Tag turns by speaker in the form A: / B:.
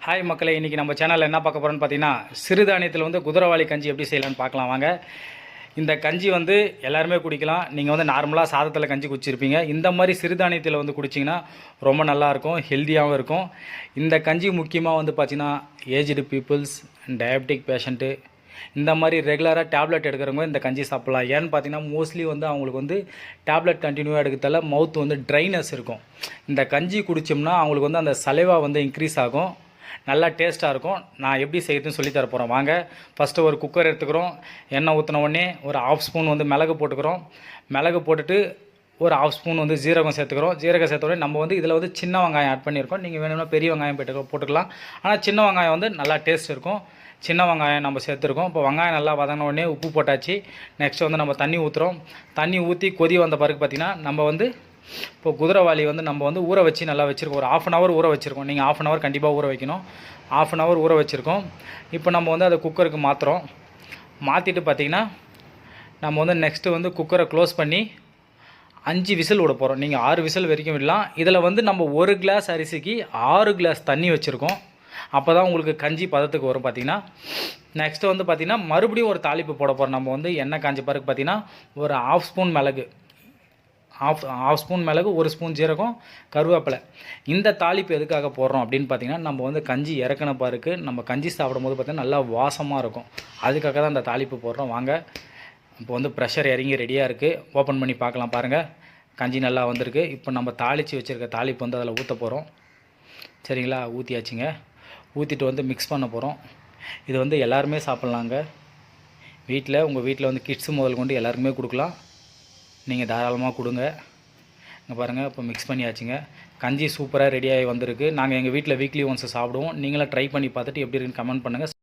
A: Hi மக்களே, இன்றைக்கி நம்ம சேனலில் என்ன பார்க்க போகிறோன்னு பார்த்தீங்கன்னா, சிறுதானியத்தில் வந்து குதிரைவாலி கஞ்சி எப்படி செய்யலான்னு பார்க்கலாம் வாங்க. இந்த கஞ்சி வந்து எல்லாருமே குடிக்கலாம். நீங்கள் வந்து நார்மலாக சாதத்தில் கஞ்சி குடிச்சிருப்பீங்க. இந்த மாதிரி சிறுதானியத்தில் வந்து குடிச்சிங்கன்னா ரொம்ப நல்லாயிருக்கும், ஹெல்த்தியாகவும் இருக்கும். இந்த கஞ்சி முக்கியமாக வந்து பார்த்திங்கன்னா ஏஜ்டு பீப்புள்ஸ், டயபெட்டிக் பேஷண்ட்டு, இந்த மாதிரி ரெகுலராக டேப்லெட் எடுக்கிறவங்க இந்த கஞ்சி சாப்பிட்லாம். ஏன்னு பார்த்தீங்கன்னா மோஸ்ட்லி வந்து அவங்களுக்கு வந்து டேப்லெட் கண்டினியூவாக எடுக்கிறதால மவுத் வந்து ட்ரைனஸ் இருக்கும். இந்த கஞ்சி குடித்தோம்னா அவங்களுக்கு வந்து அந்த சலைவா வந்து இன்க்ரீஸ் ஆகும், நல்லா டேஸ்ட்டாக இருக்கும். நான் எப்படி செய்யுதுன்னு சொல்லி தர போகிறேன் வாங்க. ஃபஸ்ட்டு ஒரு குக்கர் எடுத்துக்கிறோம். எண்ணெய் ஊற்றின உடனே ஒரு 1/2 ஸ்பூன் வந்து மிளகு போட்டுக்கிறோம். மிளகு போட்டுட்டு ஒரு 1/2 ஸ்பூன் வந்து ஜீரகம் சேர்த்துக்கிறோம். ஜீரகம் சேர்த்த உடனே நம்ம வந்து இதில் வந்து சின்ன வெங்காயம் ஆட் பண்ணியிருக்கோம். நீங்கள் வேணும்னா பெரிய வெங்காயம் போட்டுக்கலாம். ஆனால் சின்ன வெங்காயம் வந்து நல்லா டேஸ்ட் இருக்கும். சின்ன வெங்காயம் நம்ம சேர்த்துருக்கோம். இப்போ வெங்காயம் நல்லா வதங்கின உடனே உப்பு போட்டாச்சு. நெக்ஸ்ட் வந்து நம்ம தண்ணி ஊற்றுறோம். தண்ணி ஊற்றி கொதி வந்த பிறகு பார்த்திங்கன்னா நம்ம வந்து இப்போ குதிரைவாலி வந்து நம்ம வந்து ஊற வச்சு நல்லா வச்சுருக்கோம். ஒரு 1/2 hour ஊற வச்சுருக்கோம். நீங்கள் 1/2 hour கண்டிப்பாக ஊற வைக்கணும். 1/2 hour ஊற வச்சுருக்கோம். இப்போ நம்ம வந்து அதை குக்கருக்கு மாற்றுறோம். மாற்றிட்டு பார்த்திங்கன்னா நம்ம வந்து நெக்ஸ்ட்டு வந்து குக்கரை க்ளோஸ் பண்ணி 5 விசில் விட போகிறோம். நீங்கள் 6 விசில் வரைக்கும் விடலாம். இதில் வந்து நம்ம 1 கிளாஸ் அரிசிக்கு 6 கிளாஸ் தண்ணி வச்சுருக்கோம். அப்போ தான் உங்களுக்கு கஞ்சி பதத்துக்கு வரும். பார்த்திங்கன்னா நெக்ஸ்ட்டு வந்து பார்த்திங்கன்னா மறுபடியும் ஒரு தாளிப்பு போட போகிறோம். நம்ம வந்து எண்ணெய் காஞ்ச பிறகு பார்த்திங்கன்னா ஒரு 1/2 ஸ்பூன் மிளகு, 1/2 ஸ்பூன் மிளகு, 1 ஸ்பூன் ஜீரகம், கருவேப்பிலை. இந்த தாளிப்பு எதுக்காக போடுறோம் அப்படின்னு பார்த்தீங்கன்னா, நம்ம வந்து கஞ்சி இறக்கின பிறகு நம்ம கஞ்சி சாப்பிடும்போது பார்த்திங்கன்னா நல்லா வாசமாக இருக்கும். அதுக்காக தான் அந்த தாளிப்பு போடுறோம் வாங்க. இப்போ வந்து ப்ரெஷர் இறங்கி ரெடியாக இருக்குது. ஓப்பன் பண்ணி பார்க்கலாம் பாருங்கள். கஞ்சி நல்லா வந்திருக்கு. இப்போ நம்ம தாளித்து வச்சுருக்க தாளிப்பு வந்து அதில் ஊற்ற போகிறோம். சரிங்களா, ஊற்றியாச்சுங்க. ஊற்றிட்டு வந்து மிக்ஸ் பண்ண போகிறோம். இது வந்து எல்லாருமே சாப்பிட்லாங்க. உங்கள் வீட்டில் வந்து கிட்ஸு முதல் கொண்டு எல்லாருக்குமே கொடுக்கலாம். நீங்கள் தாராளமாக கொடுங்க. இங்கே பாருங்கள், இப்போ மிக்ஸ் பண்ணியாச்சுங்க. கஞ்சி சூப்பராக ரெடியாகி வந்திருக்கு. நாங்கள் எங்கள் வீட்டில் வீக்லி ஒன்ஸ் சாப்பிடுவோம். நீங்களும் ட்ரை பண்ணி பார்த்துட்டு எப்படி இருக்குன்னு கமெண்ட் பண்ணுங்கள்.